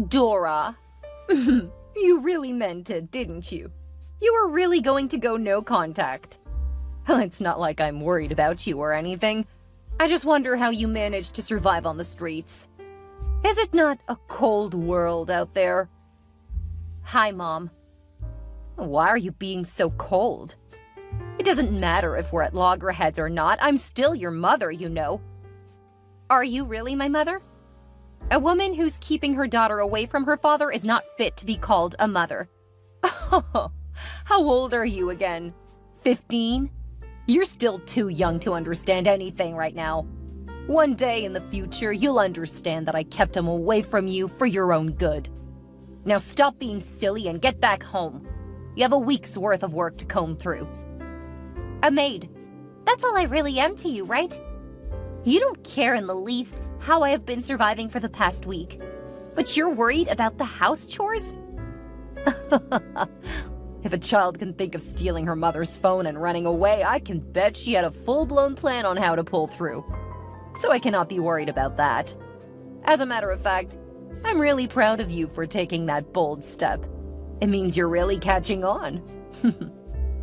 Dora. You really meant it, didn't you? You were really going to go no contact. It's not like I'm worried about you or anything. I just wonder how you managed to survive on the streets. Is it not a cold world out there? Hi, Mom. Why are you being so cold? It doesn't matter if we're at loggerheads or not. I'm still your mother, you know. Are you really my mother? A woman who's keeping her daughter away from her father is not fit to be called a mother. How old are you again? 15? You're still too young to understand anything right now. One day in the future, you'll understand that I kept him away from you for your own good. Now stop being silly and get back home. You have a week's worth of work to comb through. A maid. That's all I really am to you, right? You don't care in the least how I have been surviving for the past week. But you're worried about the house chores? If a child can think of stealing her mother's phone and running away, I can bet she had a full-blown plan on how to pull through. So I cannot be worried about that. As a matter of fact, I'm really proud of you for taking that bold step. It means you're really catching on.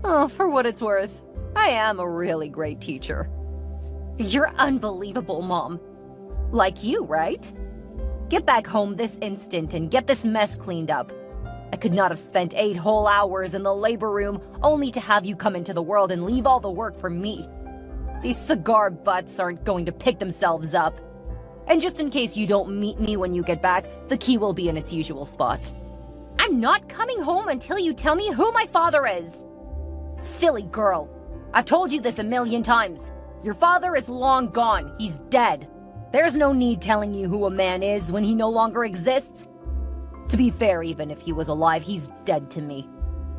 Oh, for what it's worth, I am a really great teacher. You're unbelievable, Mom. Like you, right? Get back home this instant and get this mess cleaned up. I could not have spent 8 whole hours in the labor room only to have you come into the world and leave all the work for me. These cigar butts aren't going to pick themselves up. And just in case you don't meet me when you get back, the key will be in its usual spot. I'm not coming home until you tell me who my father is. Silly girl. I've told you this a million times. Your father is long gone. He's dead. There's no need telling you who a man is when he no longer exists. To be fair, even if he was alive, he's dead to me.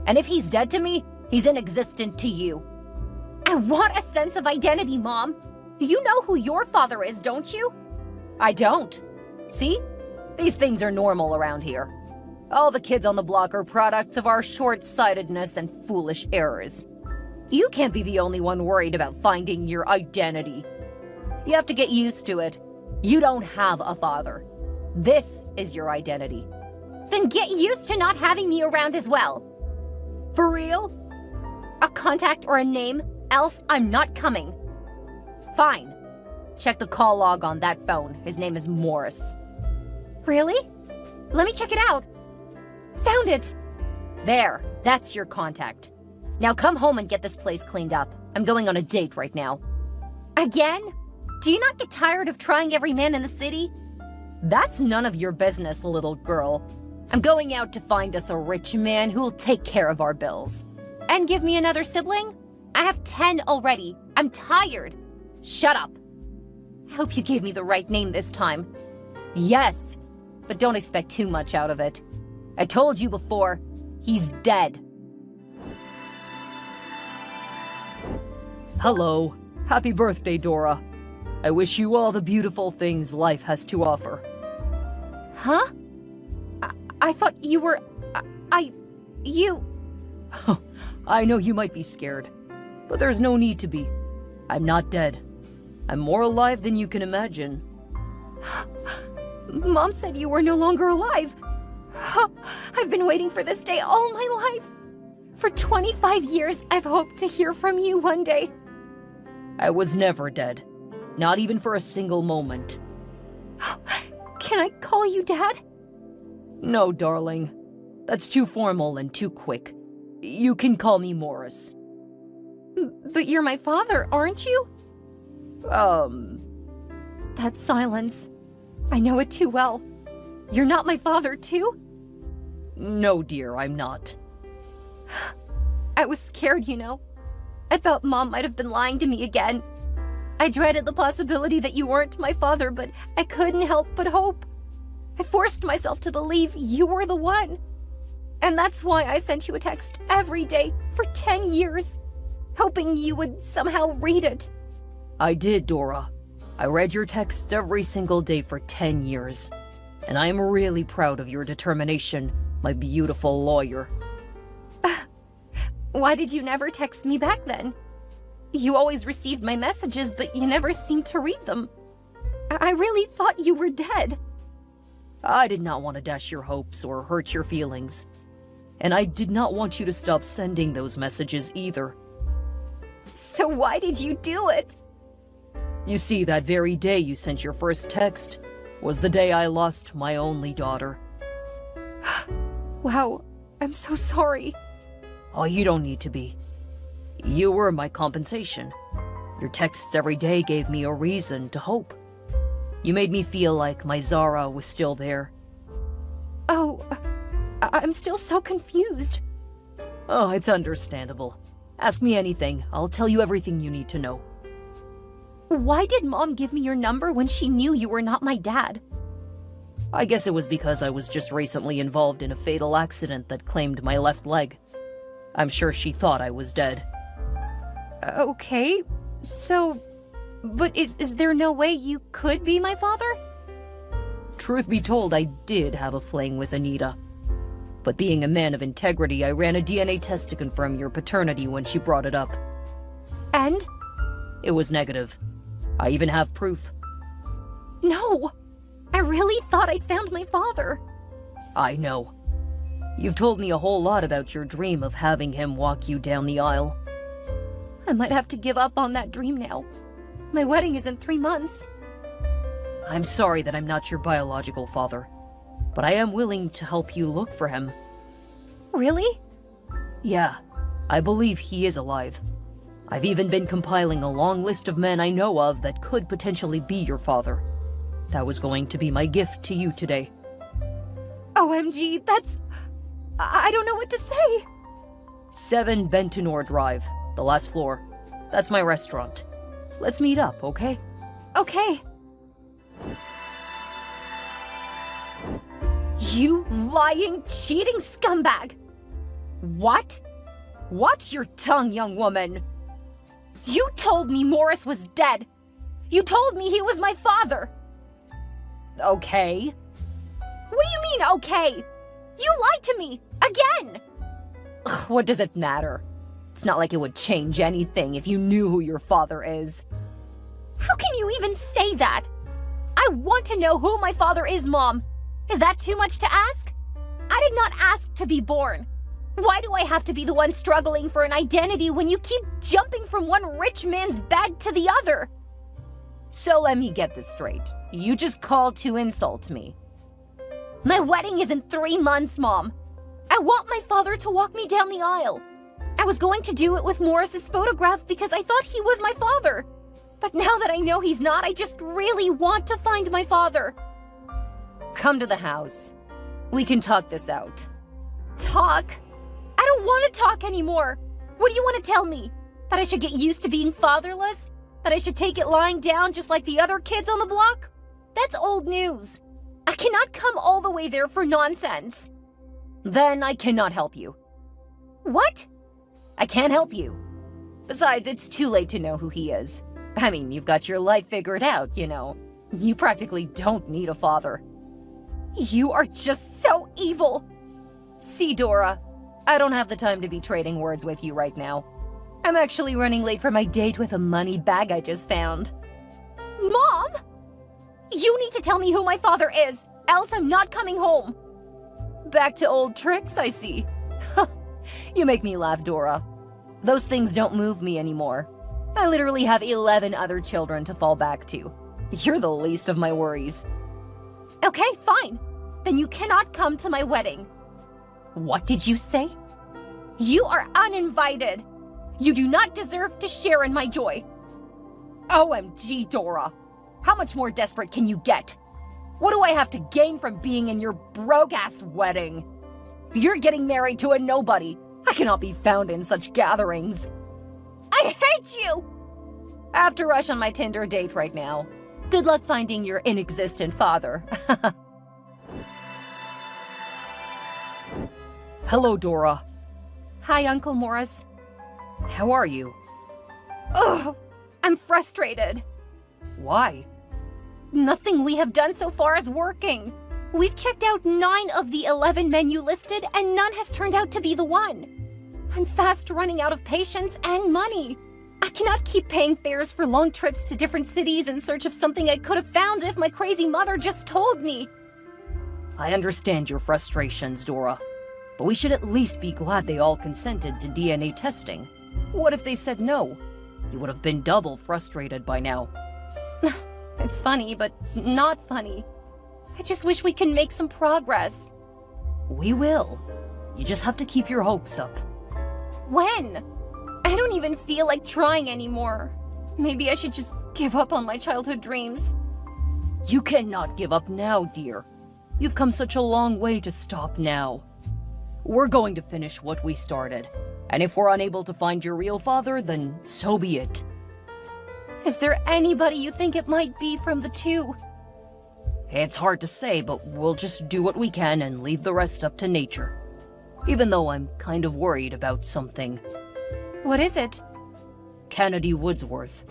And if he's dead to me, he's inexistent to you. I want a sense of identity, Mom. You know who your father is, don't you? I don't. See? These things are normal around here. All the kids on the block are products of our short-sightedness and foolish errors. You can't be the only one worried about finding your identity. You have to get used to it. You don't have a father. This is your identity. Then get used to not having me around as well. For real? A contact or a name, else I'm not coming. Fine. Check the call log on that phone. His name is Morris. Really? Let me check it out. Found it. There, that's your contact. Now come home and get this place cleaned up. I'm going on a date right now. Again? Do you not get tired of trying every man in the city? That's none of your business, little girl. I'm going out to find us a rich man who'll take care of our bills. And give me another sibling? I have 10 already. I'm tired. Shut up. I hope you gave me the right name this time. Yes, but don't expect too much out of it. I told you before, he's dead. Hello. Happy birthday, Dora. I wish you all the beautiful things life has to offer. Huh? I thought you were... You... I know you might be scared, but there's no need to be. I'm not dead. I'm more alive than you can imagine. Mom said you were no longer alive. I've been waiting for this day all my life. For 25 years, I've hoped to hear from you one day. I was never dead. Not even for a single moment. Can I call you Dad? No, darling. That's too formal and too quick. You can call me Morris. But you're my father, aren't you? That silence. I know it too well. You're not my father, too? No, dear, I'm not. I was scared, you know. I thought Mom might have been lying to me again. I dreaded the possibility that you weren't my father, but I couldn't help but hope. I forced myself to believe you were the one. And that's why I sent you a text every day for 10 years, hoping you would somehow read it. I did, Dora. I read your texts every single day for 10 years. And I am really proud of your determination, my beautiful lawyer. Why did you never text me back then? You always received my messages, but you never seemed to read them. I really thought you were dead. I did not want to dash your hopes or hurt your feelings. And I did not want you to stop sending those messages either. So why did you do it? You see, that very day you sent your first text was the day I lost my only daughter. Wow, I'm so sorry. Oh, you don't need to be. You were my compensation. Your texts every day gave me a reason to hope. You made me feel like my Zara was still there. Oh, I'm still so confused. Oh, it's understandable. Ask me anything. I'll tell you everything you need to know. Why did Mom give me your number when she knew you were not my dad? I guess it was because I was just recently involved in a fatal accident that claimed my left leg. I'm sure she thought I was dead. Okay, so... But is there no way you could be my father? Truth be told, I did have a fling with Anita. But being a man of integrity, I ran a DNA test to confirm your paternity when she brought it up. And? It was negative. I even have proof. No! I really thought I'd found my father. I know. You've told me a whole lot about your dream of having him walk you down the aisle. I might have to give up on that dream now. My wedding is in 3 months. I'm sorry that I'm not your biological father, but I am willing to help you look for him. Really? Yeah, I believe he is alive. I've even been compiling a long list of men I know of that could potentially be your father. That was going to be my gift to you today. OMG, that's... I don't know what to say. 7 Bentonor Drive, the last floor. That's my restaurant. Let's meet up, okay? Okay. You lying, cheating scumbag! What? Watch your tongue, young woman! You told me Morris was dead! You told me he was my father! Okay. What do you mean, okay? You lied to me! Again! Ugh, what does it matter? It's not like it would change anything if you knew who your father is. How can you even say that? I want to know who my father is, Mom. Is that too much to ask? I did not ask to be born. Why do I have to be the one struggling for an identity when you keep jumping from one rich man's bed to the other? So let me get this straight. You just called to insult me. My wedding is in 3 months, Mom. I want my father to walk me down the aisle. I was going to do it with Morris's photograph because I thought he was my father. But now that I know he's not, I just really want to find my father. Come to the house. We can talk this out. Talk? I don't want to talk anymore. What do you want to tell me? That I should get used to being fatherless? That I should take it lying down just like the other kids on the block? That's old news. I cannot come all the way there for nonsense. Then I cannot help you. What? I can't help you. Besides, it's too late to know who he is. I mean, you've got your life figured out, you know. You practically don't need a father. You are just so evil. See, Dora, I don't have the time to be trading words with you right now. I'm actually running late for my date with a money bag I just found. Mom! You need to tell me who my father is, else I'm not coming home. Back to old tricks, I see. You make me laugh, Dora. Those things don't move me anymore. I literally have 11 other children to fall back to. You're the least of my worries. Okay, fine. Then you cannot come to my wedding. What did you say? You are uninvited. You do not deserve to share in my joy. OMG, Dora. How much more desperate can you get? What do I have to gain from being in your broke-ass wedding? You're getting married to a nobody. I cannot be found in such gatherings. I hate you! I have to rush on my Tinder date right now. Good luck finding your inexistent father. Hello, Dora. Hi, Uncle Morris. How are you? Ugh, I'm frustrated. Why? Nothing we have done so far is working. We've checked out 9 of the 11 men you listed, and none has turned out to be the one. I'm fast running out of patience and money. I cannot keep paying fares for long trips to different cities in search of something I could have found if my crazy mother just told me. I understand your frustrations, Dora, but we should at least be glad they all consented to DNA testing. What if they said no? You would have been double frustrated by now. It's funny, but not funny. I just wish we can make some progress. We will. You just have to keep your hopes up. When? I don't even feel like trying anymore. Maybe I should just give up on my childhood dreams. You cannot give up now, dear. You've come such a long way to stop now. We're going to finish what we started. And if we're unable to find your real father, then so be it. Is there anybody you think it might be from the two? It's hard to say, but we'll just do what we can and leave the rest up to nature. Even though I'm kind of worried about something. What is it? Kennedy Woodsworth.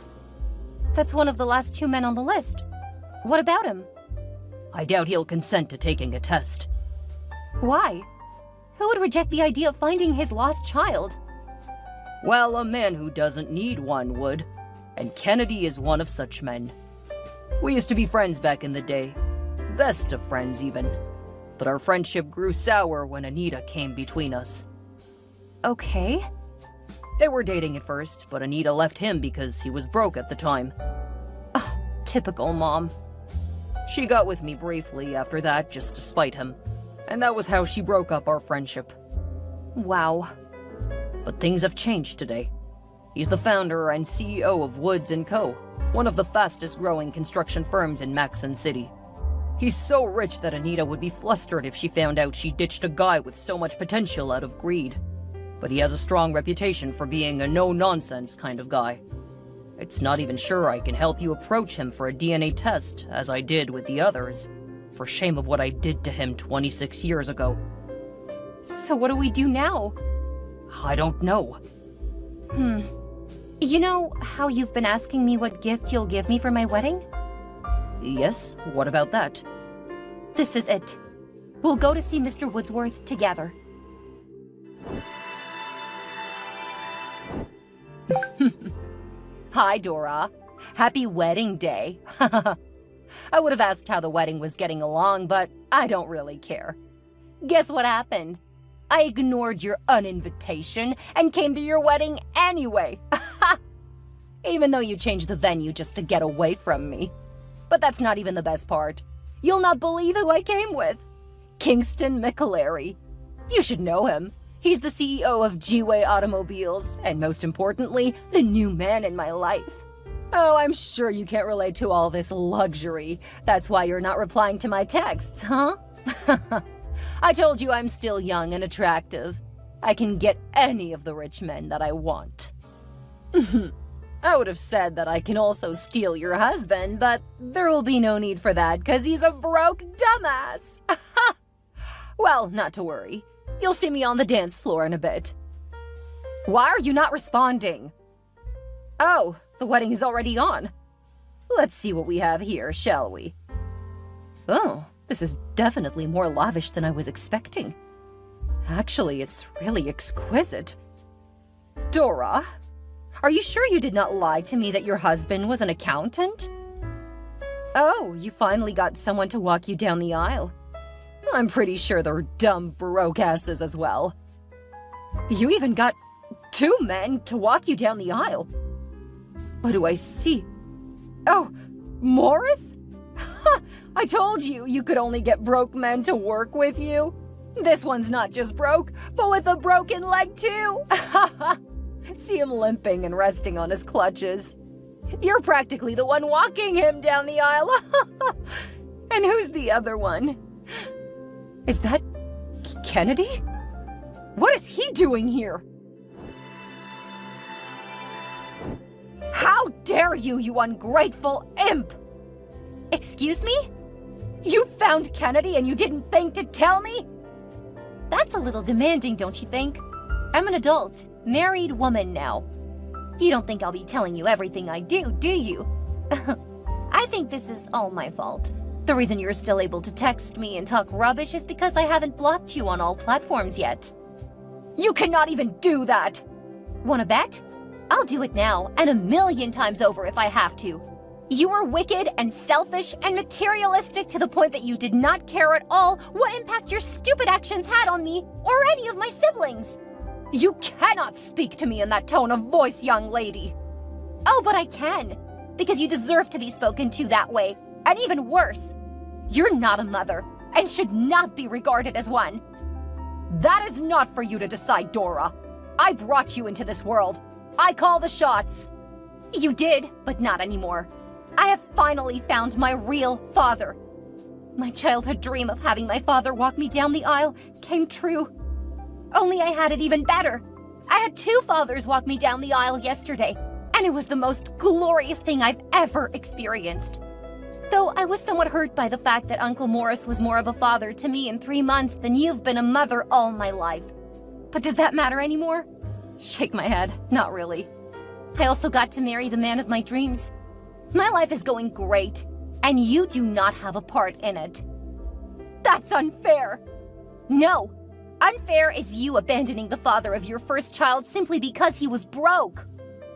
That's one of the last two men on the list. What about him? I doubt he'll consent to taking a test. Why? Who would reject the idea of finding his lost child? Well, a man who doesn't need one would. And Kennedy is one of such men. We used to be friends back in the day. Best of friends, even. But our friendship grew sour when Anita came between us. Okay. They were dating at first, but Anita left him because he was broke at the time. Ugh, typical mom. She got with me briefly after that, just to spite him. And that was how she broke up our friendship. Wow. But things have changed today. He's the founder and CEO of Woods & Co., one of the fastest-growing construction firms in Maxon City. He's so rich that Anita would be flustered if she found out she ditched a guy with so much potential out of greed. But he has a strong reputation for being a no-nonsense kind of guy. It's not even sure I can help you approach him for a DNA test, as I did with the others, for shame of what I did to him 26 years ago. So what do we do now? I don't know. You know how you've been asking me what gift you'll give me for my wedding? Yes, what about that? This is it. We'll go to see Mr. Woodsworth together. Hi, Dora. Happy wedding day. I would have asked how the wedding was getting along, but I don't really care. Guess what happened? I ignored your uninvitation and came to your wedding anyway. Even though you changed the venue just to get away from me. But that's not even the best part. You'll not believe who I came with. Kingston McAlery. You should know him. He's the CEO of G-Way Automobiles, and most importantly, the new man in my life. Oh, I'm sure you can't relate to all this luxury. That's why you're not replying to my texts, huh? I told you I'm still young and attractive. I can get any of the rich men that I want. I would have said that I can also steal your husband, but there will be no need for that because he's a broke dumbass. Well, not to worry. You'll see me on the dance floor in a bit. Why are you not responding? Oh, the wedding is already on. Let's see what we have here, shall we? Oh, this is definitely more lavish than I was expecting. Actually, it's really exquisite. Dora, are you sure you did not lie to me that your husband was an accountant? Oh, you finally got someone to walk you down the aisle. I'm pretty sure they're dumb broke asses as well. You even got 2 men to walk you down the aisle. What do I see? Oh, Morris? I told you you could only get broke men to work with you. This one's not just broke, but with a broken leg too. See him limping and resting on his clutches. You're practically the one walking him down the aisle. And who's the other one? Is that Kennedy? What is he doing here? How dare you, you ungrateful imp! Excuse me? You found Kennedy and you didn't think to tell me? That's a little demanding, don't you think? I'm an adult, married woman now. You don't think I'll be telling you everything I do you? I think this is all my fault. The reason you're still able to text me and talk rubbish is because I haven't blocked you on all platforms yet. You cannot even do that! Wanna bet? I'll do it now, and 1,000,000 times over if I have to. You were wicked and selfish and materialistic to the point that you did not care at all what impact your stupid actions had on me or any of my siblings. You cannot speak to me in that tone of voice, young lady. Oh, but I can, because you deserve to be spoken to that way, and even worse. You're not a mother and should not be regarded as one. That is not for you to decide, Dora. I brought you into this world. I call the shots. You did, but not anymore. I have finally found my real father. My childhood dream of having my father walk me down the aisle came true. Only I had it even better. I had 2 fathers walk me down the aisle yesterday, and it was the most glorious thing I've ever experienced. Though I was somewhat hurt by the fact that Uncle Morris was more of a father to me in 3 months than you've been a mother all my life. But does that matter anymore? Shake my head. Not really. I also got to marry the man of my dreams. My life is going great, and you do not have a part in it. That's unfair. No. Unfair is you abandoning the father of your first child simply because he was broke.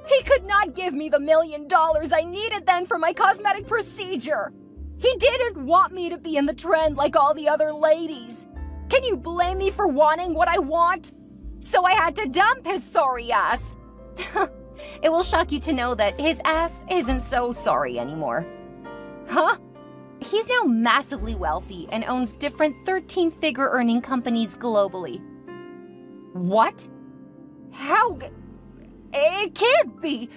He could not give me the $1 million I needed then for my cosmetic procedure. He didn't want me to be in the trend like all the other ladies. Can you blame me for wanting what I want? So I had to dump his sorry ass. It will shock you to know that his ass isn't so sorry anymore. Huh? He's now massively wealthy and owns different 13-figure earning companies globally. What? How? It can't be.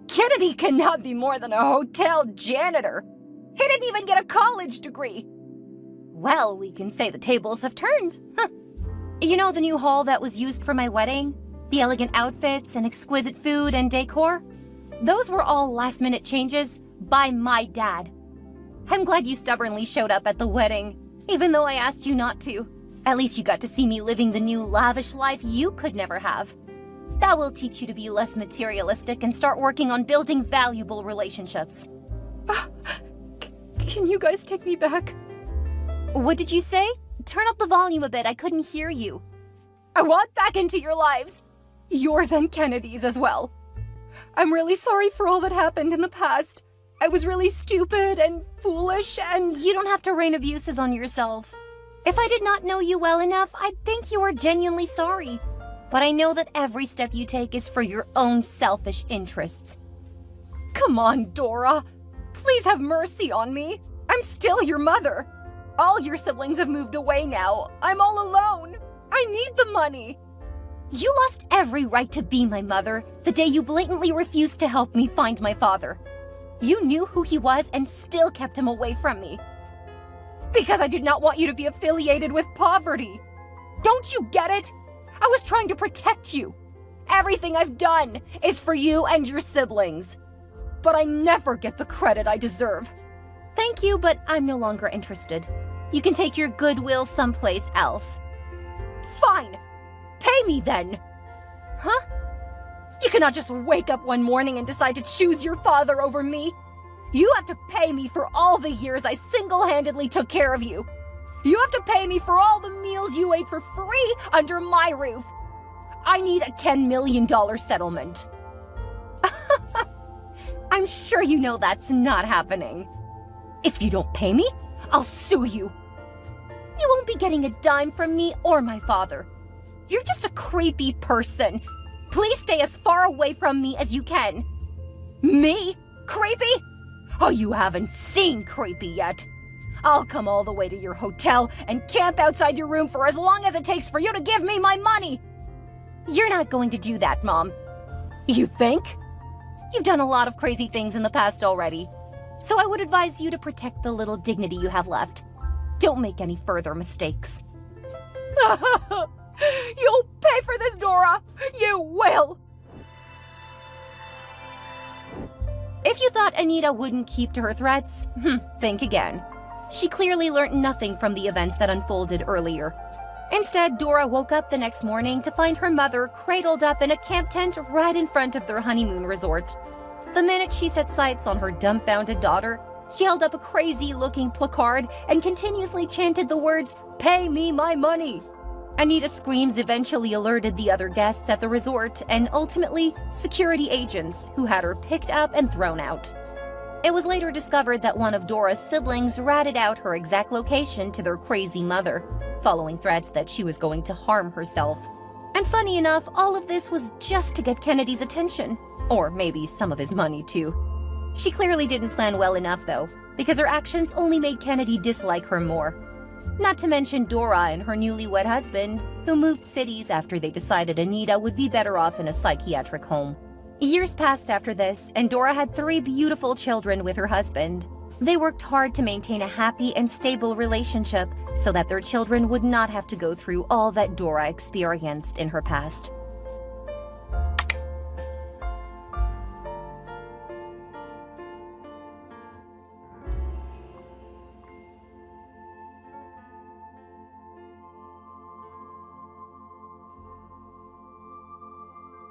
Kennedy cannot be more than a hotel janitor. He didn't even get a college degree. Well, we can say the tables have turned. You know the new hall that was used for my wedding? The elegant outfits and exquisite food and decor? Those were all last-minute changes by my dad. I'm glad you stubbornly showed up at the wedding, even though I asked you not to. At least you got to see me living the new lavish life you could never have. That will teach you to be less materialistic and start working on building valuable relationships. Can you guys take me back? What did you say? Turn up the volume a bit, I couldn't hear you. I want back into your lives. Yours and Kennedy's as well. I'm really sorry for all that happened in the past. I was really stupid and foolish and... You don't have to rain abuses on yourself. If I did not know you well enough, I'd think you were genuinely sorry. But I know that every step you take is for your own selfish interests. Come on, Dora. Please have mercy on me. I'm still your mother. All your siblings have moved away now. I'm all alone. I need the money. You lost every right to be my mother the day you blatantly refused to help me find my father. You knew who he was and still kept him away from me. Because I did not want you to be affiliated with poverty. Don't you get it? I was trying to protect you. Everything I've done is for you and your siblings. But I never get the credit I deserve. Thank you, but I'm no longer interested. You can take your goodwill someplace else. Fine. Pay me then. Huh? You cannot just wake up one morning and decide to choose your father over me. You have to pay me for all the years I single-handedly took care of you. You have to pay me for all the meals you ate for free under my roof. I need a $10 million settlement. I'm sure you know that's not happening. If you don't pay me, I'll sue you. You won't be getting a dime from me or my father. You're just a creepy person. Please stay as far away from me as you can. Me? Creepy? Oh, you haven't seen creepy yet. I'll come all the way to your hotel and camp outside your room for as long as it takes for you to give me my money. You're not going to do that, Mom. You think? You've done a lot of crazy things in the past already. So I would advise you to protect the little dignity you have left. Don't make any further mistakes. You'll pay for this, Dora! You will! If you thought Anita wouldn't keep to her threats, think again. She clearly learned nothing from the events that unfolded earlier. Instead, Dora woke up the next morning to find her mother cradled up in a camp tent right in front of their honeymoon resort. The minute she set sights on her dumbfounded daughter, she held up a crazy-looking placard and continuously chanted the words, "Pay me my money!" Anita's screams eventually alerted the other guests at the resort and ultimately security agents who had her picked up and thrown out. It was later discovered that one of Dora's siblings ratted out her exact location to their crazy mother, following threats that she was going to harm herself. And funny enough, all of this was just to get Kennedy's attention. Or maybe some of his money, too. She clearly didn't plan well enough, though, because her actions only made Kennedy dislike her more. Not to mention Dora and her newlywed husband, who moved cities after they decided Anita would be better off in a psychiatric home. Years passed after this, and Dora had 3 beautiful children with her husband. They worked hard to maintain a happy and stable relationship so that their children would not have to go through all that Dora experienced in her past.